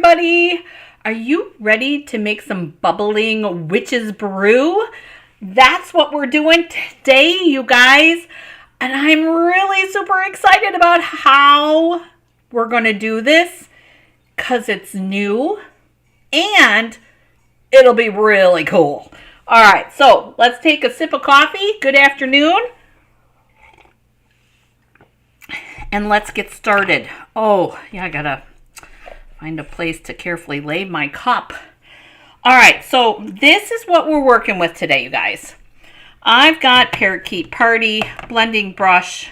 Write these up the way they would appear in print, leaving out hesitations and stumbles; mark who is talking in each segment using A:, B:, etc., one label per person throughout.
A: everybody! Are you ready to make some bubbling witch's brew? That's what we're doing today, you guys. And I'm really super excited about how we're going to do this because it's new and it'll be really cool. All right, so let's take a sip of coffee. Good afternoon. And let's get started. Oh, yeah, I gotta find a place to carefully lay my cup. All right, so this is what we're working with today, you guys. I've got Parakeet Party blending brush,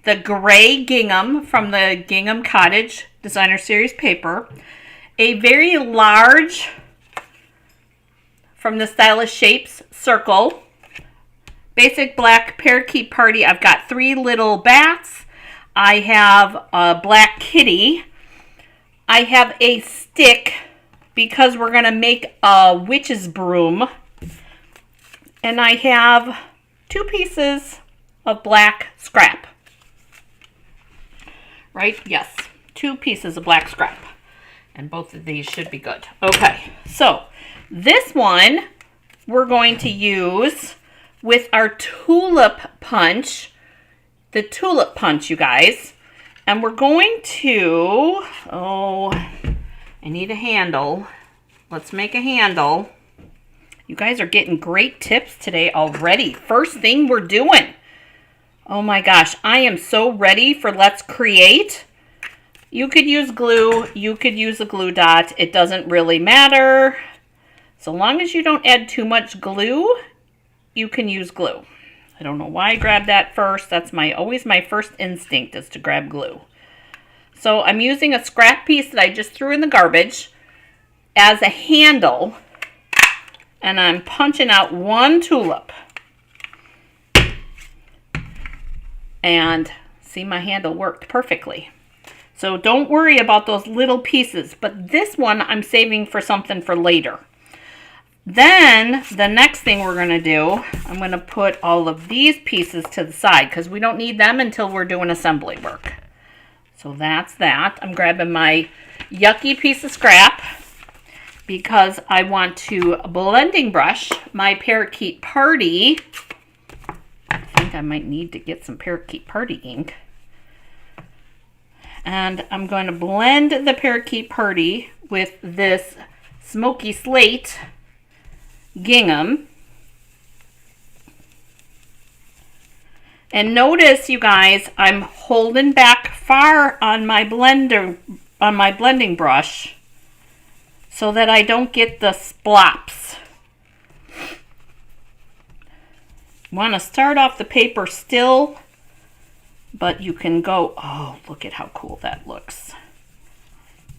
A: the gray gingham from the Gingham Cottage Designer Series paper, a very large from the Stylish Shapes circle, basic black Parakeet Party. I've got 3 little bats. I have a black kitty. I have a stick because we're going to make a witch's broom. And I have 2 pieces of black scrap. Right? Yes. 2 pieces of black scrap. And both of these should be good. Okay. So this one we're going to use with our tulip punch. The tulip punch, you guys. And we're going to, I need a handle. Let's make a handle. You guys are getting great tips today already. First thing we're doing. Oh my gosh, I am so ready for Let's Create. You could use glue. You could use a glue dot. It doesn't really matter. So long as you don't add too much glue, you can use glue. I don't know why I grabbed that first. That's always my first instinct is to grab glue. So I'm using a scrap piece that I just threw in the garbage as a handle. And I'm punching out 1 tulip. And see, my handle worked perfectly. So don't worry about those little pieces. But this one I'm saving for something for later. Then the next thing we're going to do, I'm going to put all of these pieces to the side because we don't need them until we're doing assembly work. So that's that. I'm grabbing my yucky piece of scrap because I want to blending brush my Parakeet Party. I think I might need to get some Parakeet Party ink. And I'm going to blend the Parakeet Party with this smoky slate gingham. And notice, you guys, I'm holding back far on my blending brush so that I don't get the splops. Want to start off the paper still, but you can go, oh, look at how cool that looks.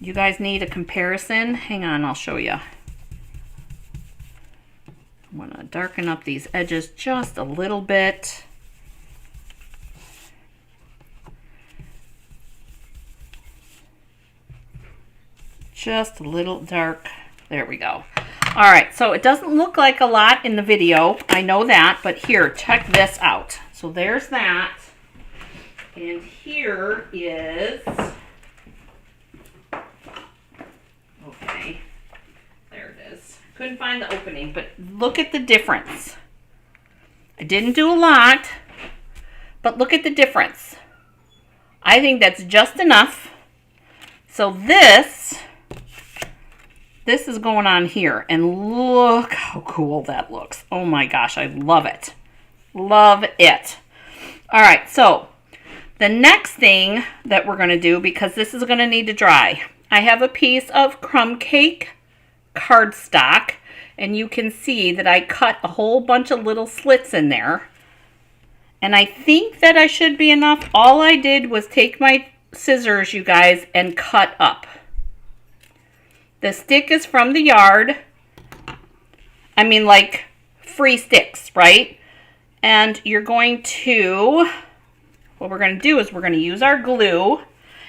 A: You guys need a comparison? Hang on, I'll show you. I want to darken up these edges just a little bit. Just a little dark. There we go. All right, so it doesn't look like a lot in the video. I know that, but here, check this out. So there's that. And here is, okay, there it is. Couldn't find the opening, but look at the difference. I didn't do a lot, but look at the difference. I think that's just enough. So this is going on here, and look how cool that looks. Oh my gosh, I love it. Love it. All right, so the next thing that we're going to do, because this is going to need to dry, I have a piece of crumb cake cardstock, and you can see that I cut a whole bunch of little slits in there. And I think that I should be enough. All I did was take my scissors, you guys, and cut up. The stick is from the yard. I mean, like free sticks, right? And you're going to, what we're going to do is we're going to use our glue.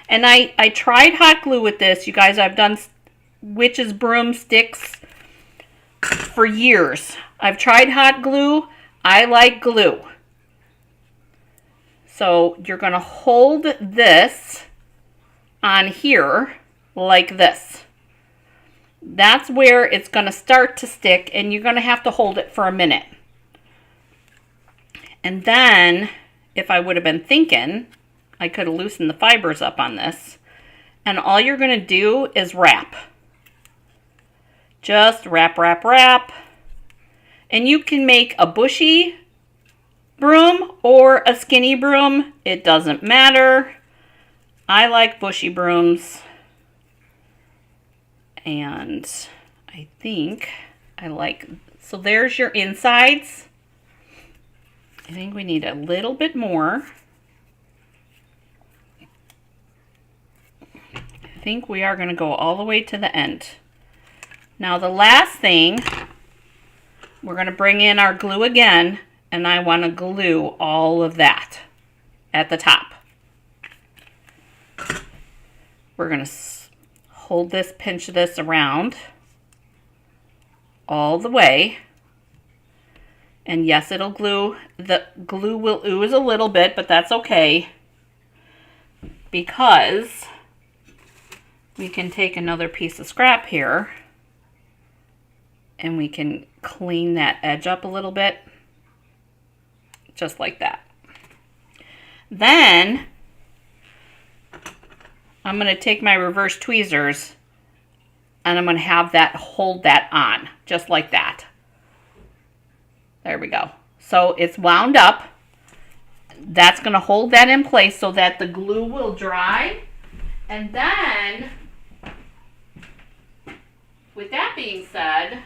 A: And I tried hot glue with this. You guys, I've done witch's broom sticks for years. I've tried hot glue. I like glue. So you're going to hold this on here like this. that's where it's going to start to stick, and you're going to have to hold it for a minute. And then, if I would have been thinking, I could have loosened the fibers up on this. And all you're going to do is wrap. Just wrap, wrap, wrap. And you can make a bushy broom or a skinny broom. It doesn't matter. I like bushy brooms. And I think I like, so there's your insides. I think we need a little bit more. I think we are going to go all the way to the end. Now the last thing, we're going to bring in our glue again, and I want to glue all of that at the top. We're going to hold this, pinch this around all the way. And yes, it'll glue. The glue will ooze a little bit, but that's okay, because we can take another piece of scrap here and we can clean that edge up a little bit, just like that. Then I'm going to take my reverse tweezers and I'm going to have that hold that on, just like that. There we go. So it's wound up. That's going to hold that in place so that the glue will dry. And then, with that being said,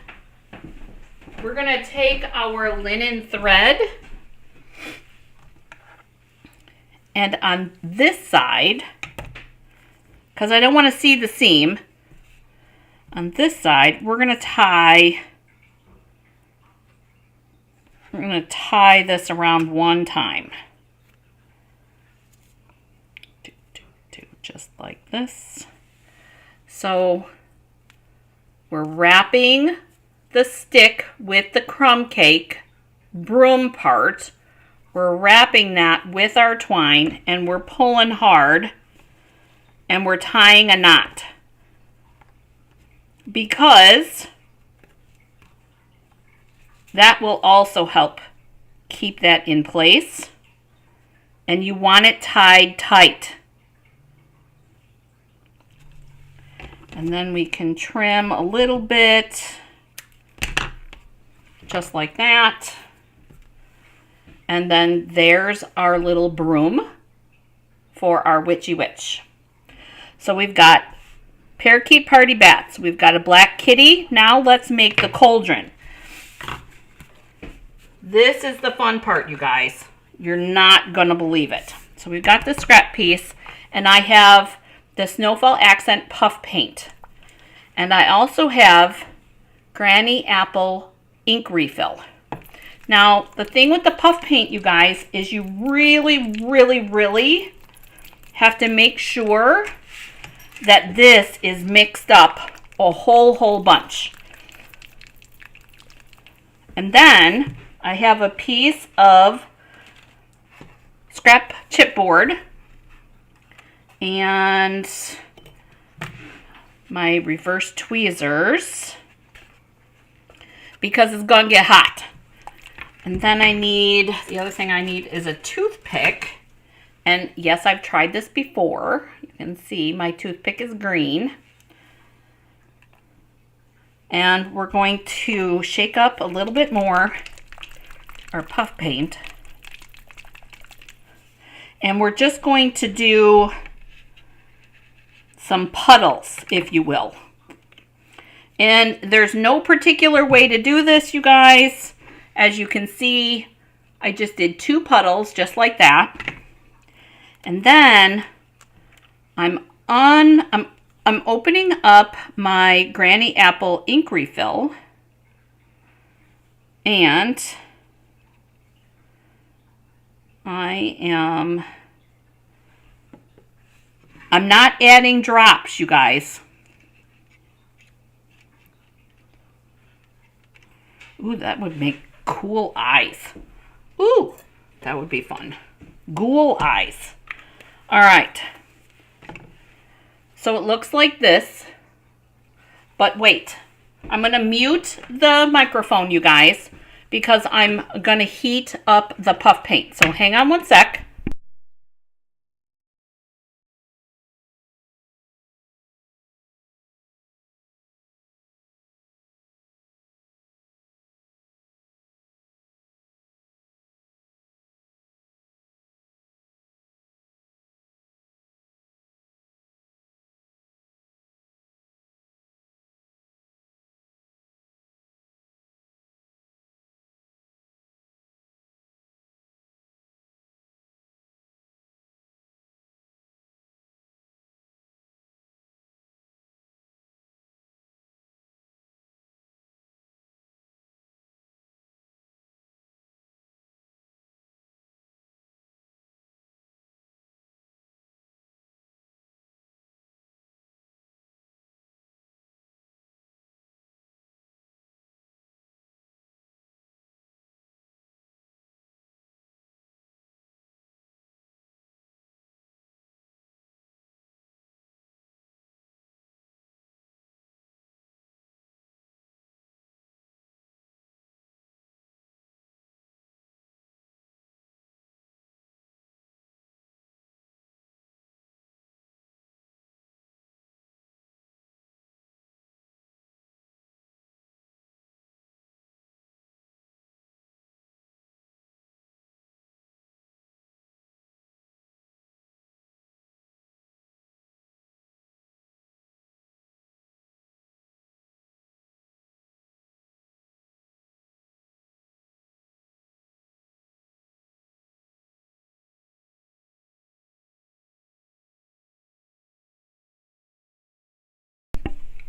A: we're going to take our linen thread, and on this side, because I don't want to see the seam, on this side, we're going to tie this around one time. Just like this. So we're wrapping the stick with the crumb cake broom part. We're wrapping that with our twine, and we're pulling hard, and we're tying a knot, because that will also help keep that in place, and you want it tied tight. And then we can trim a little bit, just like that. And then there's our little broom for our witchy witch. So we've got parakeet party bats. We've got a black kitty. Now let's make the cauldron. This is the fun part, you guys. You're not going to believe it. So we've got the scrap piece, and I have the Snowfall Accent puff paint. And I also have Granny Apple ink refill. Now, the thing with the puff paint, you guys, is you really, really, really have to make sure that this is mixed up a whole bunch. And then I have a piece of scrap chipboard and my reverse tweezers, because it's gonna get hot. And then the other thing I need is a toothpick. And yes, I've tried this before. You can see my toothpick is green. And we're going to shake up a little bit more our puff paint. And we're just going to do some puddles, if you will. And there's no particular way to do this, you guys. As you can see, I just did 2 puddles, just like that. And then I'm opening up my Granny Apple ink refill, and I'm not adding drops, you guys. Ooh, that would make cool eyes. Ooh, that would be fun. Ghoul eyes. All right. So it looks like this. But wait, I'm going to mute the microphone, you guys, because I'm going to heat up the puff paint. So hang on one sec.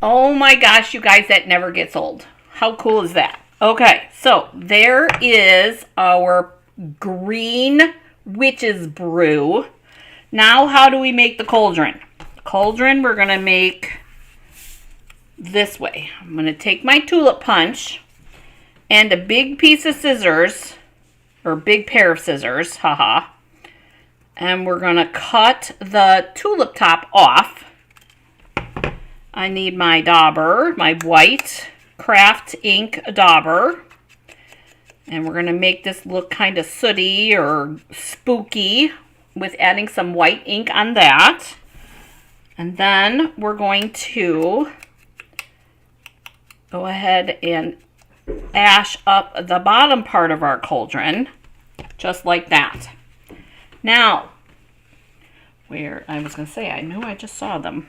A: Oh my gosh, you guys, that never gets old. How cool is that? Okay, so there is our green witch's brew. Now, how do we make the cauldron? Cauldron, we're going to make this way. I'm going to take my tulip punch and a big piece of scissors, or big pair of scissors, haha. And we're going to cut the tulip top off. I need my dauber, my white craft ink dauber. And we're going to make this look kind of sooty or spooky with adding some white ink on that. And then we're going to go ahead and ash up the bottom part of our cauldron, just like that. Now, I was going to say, I knew I just saw them.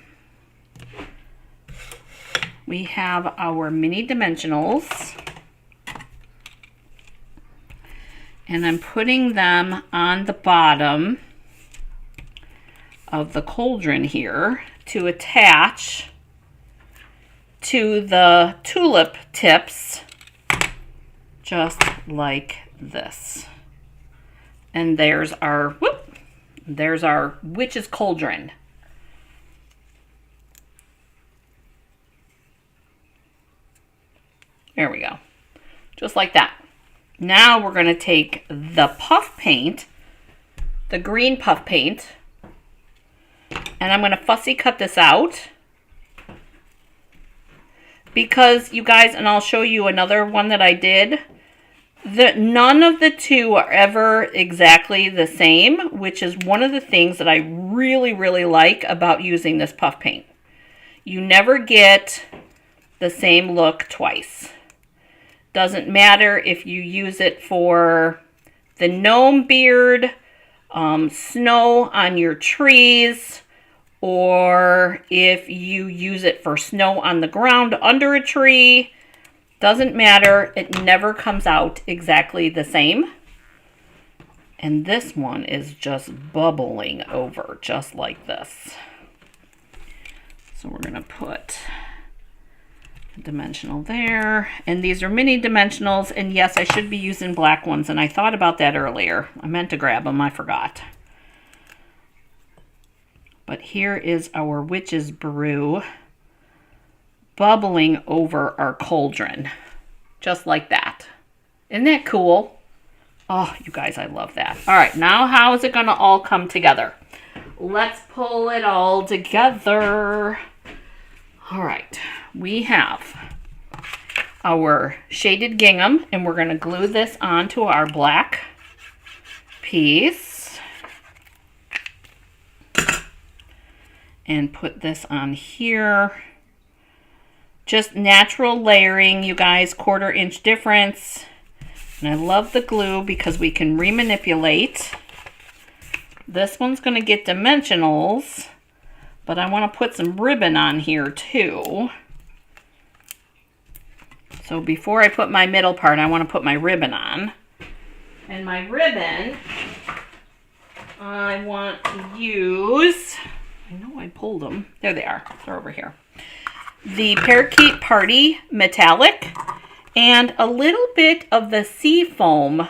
A: We have our mini dimensionals, and I'm putting them on the bottom of the cauldron here to attach to the tulip tips, just like this. And there's our witch's cauldron. There we go. Just like that. Now we're going to take the puff paint, the green puff paint, and I'm going to fussy cut this out. Because, you guys, and I'll show you another one that I did, none of the two are ever exactly the same, which is one of the things that I really, really like about using this puff paint. You never get the same look twice. Doesn't matter if you use it for the gnome beard, snow on your trees, or if you use it for snow on the ground under a tree. Doesn't matter. It never comes out exactly the same. And this one is just bubbling over just like this. So we're going to put dimensional there, and these are mini dimensionals, and yes, I should be using black ones, and I thought about that earlier. I meant to grab them, I forgot. But here is our witch's brew bubbling over our cauldron, just like that. Isn't that cool? Oh, you guys, I love that. All right, now how is it going to all come together? Let's pull it all together. All right. we have our shaded gingham, and we're going to glue this onto our black piece and put this on here. Just natural layering, you guys, 1/4 inch difference. And I love the glue because we can remanipulate. This one's going to get dimensionals, but I want to put some ribbon on here too. So before I put my middle part, I want to put my ribbon on. And my ribbon, I want to use, I know I pulled them. There they are. They're over here. The Parakeet Party Metallic and a little bit of the Seafoam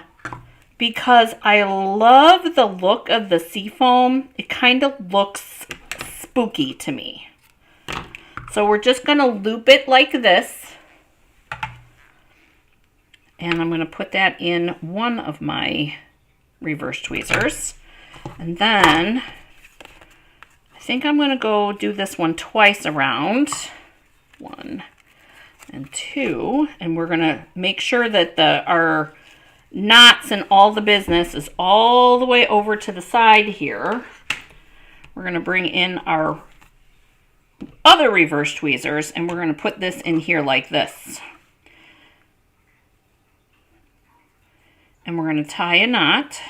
A: because I love the look of the Seafoam. It kind of looks spooky to me. So we're just going to loop it like this. And I'm going to put that in one of my reverse tweezers. And then I think I'm going to go do this one twice around. 1 and 2. And we're going to make sure that our knots and all the business is all the way over to the side here. We're going to bring in our other reverse tweezers and we're going to put this in here like this. And we're going to tie a knot.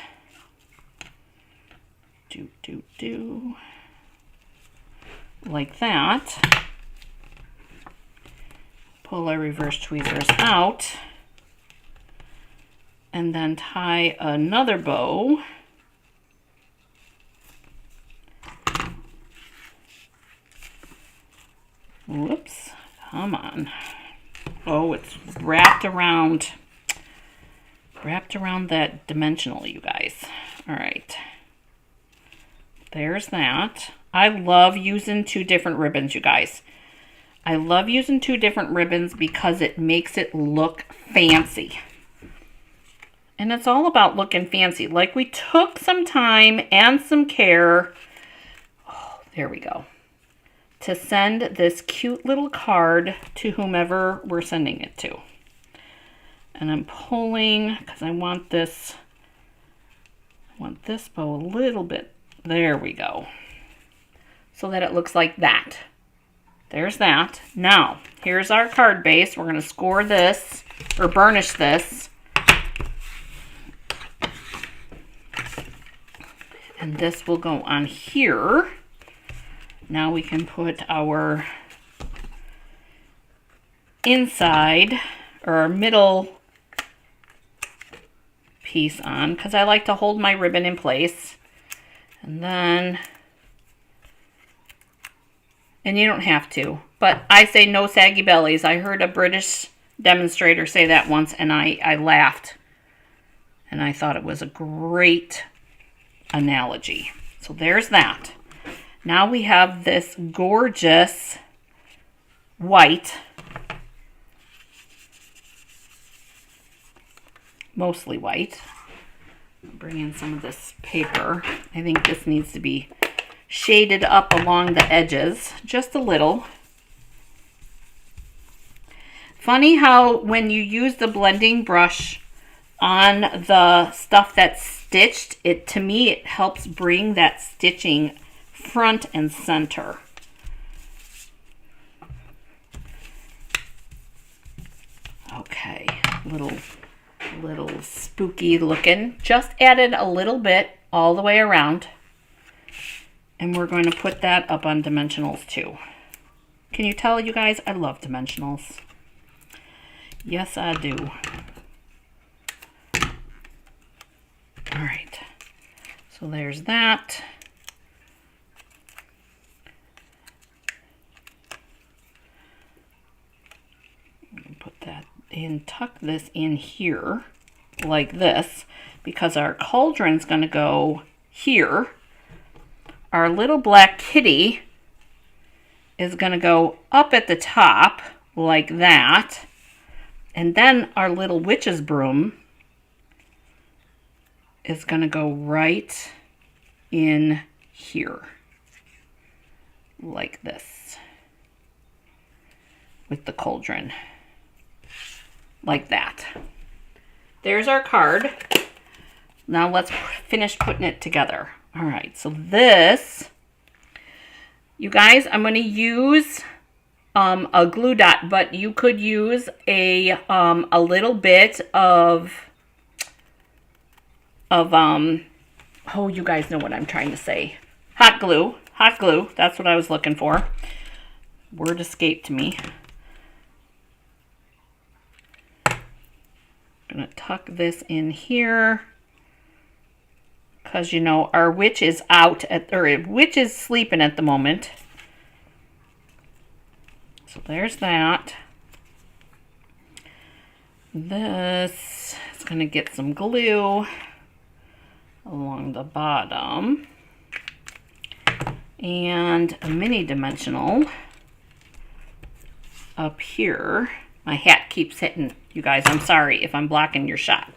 A: Like that. Pull our reverse tweezers out. And then tie another bow. Whoops. Come on. Oh, it's wrapped around that dimensional, you guys. All right. There's that. I love using 2 different ribbons, you guys. I love using 2 different ribbons because it makes it look fancy. And it's all about looking fancy. Like we took some time and some care. Oh, there we go. To send this cute little card to whomever we're sending it to. And I'm pulling because I want this bow a little bit. There we go. So that it looks like that. There's that. Now, here's our card base. We're going to score this or burnish this. And this will go on here. Now we can put our inside or our middle piece on because I like to hold my ribbon in place. And then, and you don't have to, but I say no saggy bellies. I heard a British demonstrator say that once and I laughed. And I thought it was a great analogy. So there's that. Now we have this gorgeous white, mostly white. Bring in some of this paper. I think this needs to be shaded up along the edges just a little. Funny how when you use the blending brush on the stuff that's stitched, to me it helps bring that stitching front and center. Okay, little spooky looking. Just added a little bit all the way around. And we're going to put that up on dimensionals too. Can you tell, you guys, I love dimensionals. Yes, I do. All right. So there's that. Put that in, tuck this in here like this because our cauldron's going to go here. Our little black kitty is going to go up at the top like that. And then our little witch's broom is going to go right in here like this. with the cauldron. Like that. There's our card. Now let's finish putting it together. All right, so this, you guys, I'm going to use a glue dot, but you could use a little bit of oh, you guys know what I'm trying to say. Hot glue, that's what I was looking for. Word escaped me. I'm going to tuck this in here. Because, you know, our witch is witch is sleeping at the moment. So there's that. This is going to get some glue along the bottom. And a mini dimensional up here. My hat keeps hitting. You guys, I'm sorry if I'm blocking your shot.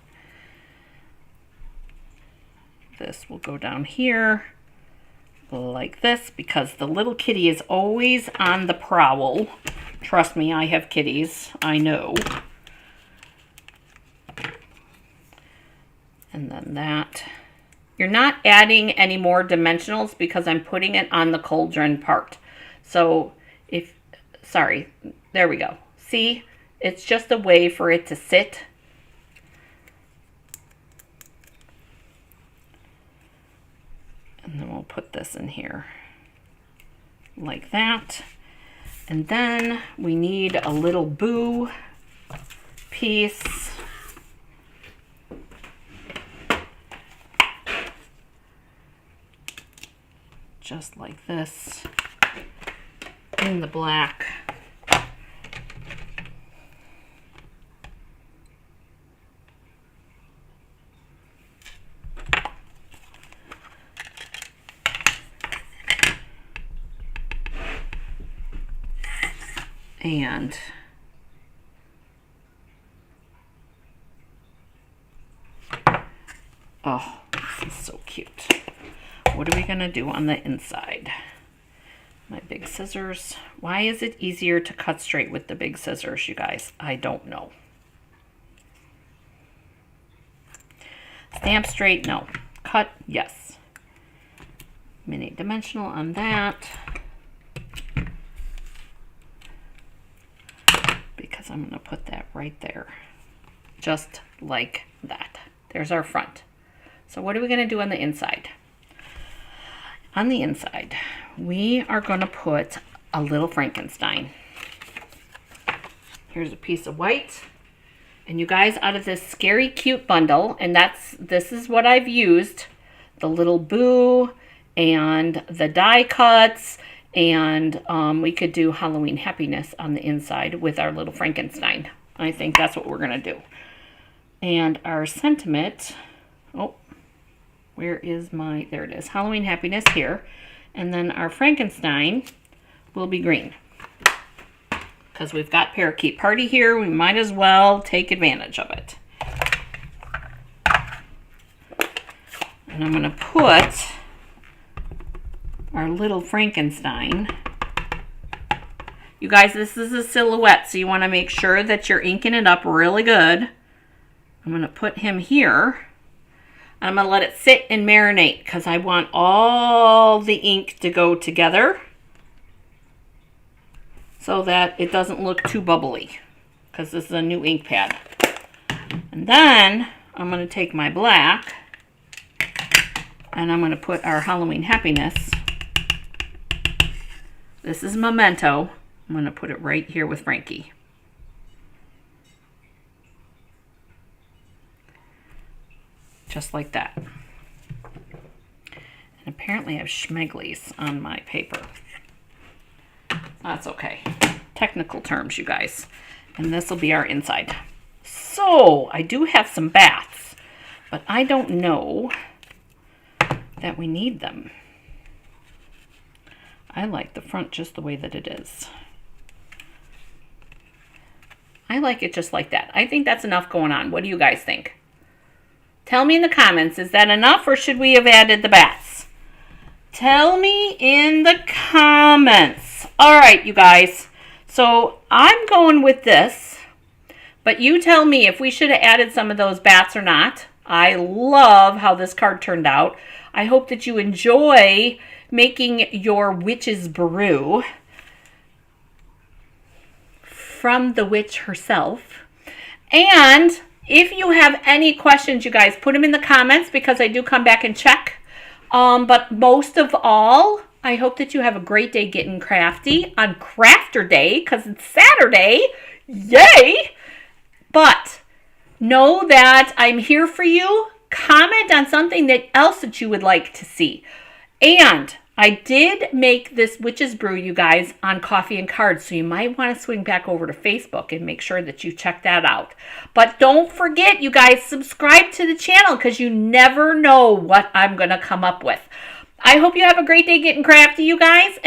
A: This will go down here like this because the little kitty is always on the prowl. Trust me, I have kitties. I know. And then that. You're not adding any more dimensionals because I'm putting it on the cauldron part. So sorry, there we go. See, it's just a way for it to sit. And then we'll put this in here like that. And then we need a little boo piece. Just like this in the black. And oh, this is so cute. What are we going to do on the inside? My big scissors. Why is it easier to cut straight with the big scissors, you guys? I don't know. Stamp straight? No. Cut? Yes. Mini dimensional on that. Because I'm going to put that right there. Just like that. There's our front. So what are we going to do on the inside? On the inside, we are going to put a little Frankenstein. Here's a piece of white. And you guys, out of this Scary Cute bundle, and this is what I've used, the little boo and the die cuts, and we could do Halloween Happiness on the inside with our little Frankenstein. I think that's what we're going to do. And our sentiment, oh, where is my, there it is, Halloween Happiness here. And then our Frankenstein will be green. Because we've got Parakeet Party here, we might as well take advantage of it. And I'm going to put our little Frankenstein. You guys, this is a silhouette, so you want to make sure that you're inking it up really good. I'm going to put him here. I'm going to let it sit and marinate because I want all the ink to go together so that it doesn't look too bubbly because this is a new ink pad. And then I'm going to take my black and I'm going to put our Halloween Happiness. This is Memento. I'm going to put it right here with Frankie. Just like that. And apparently I have schmeglies on my paper. That's okay. Technical terms, you guys. And this will be our inside. So, I do have some bats, but I don't know that we need them. I like the front just the way that it is. I like it just like that. I think that's enough going on. What do you guys think? Tell me in the comments, is that enough or should we have added the bats? Tell me in the comments. All right, you guys. So I'm going with this, but you tell me if we should have added some of those bats or not. I love how this card turned out. I hope that you enjoy making your witch's brew from the witch herself. And if you have any questions, you guys, put them in the comments because I do come back and check. But most of all, I hope that you have a great day getting crafty on Crafter Day because it's Saturday. Yay! But know that I'm here for you. Comment on something else that you would like to see. And I did make this Witch's Brew, you guys, on Coffee and Cards, so you might want to swing back over to Facebook and make sure that you check that out. But don't forget, you guys, subscribe to the channel because you never know what I'm going to come up with. I hope you have a great day getting crafty, you guys, and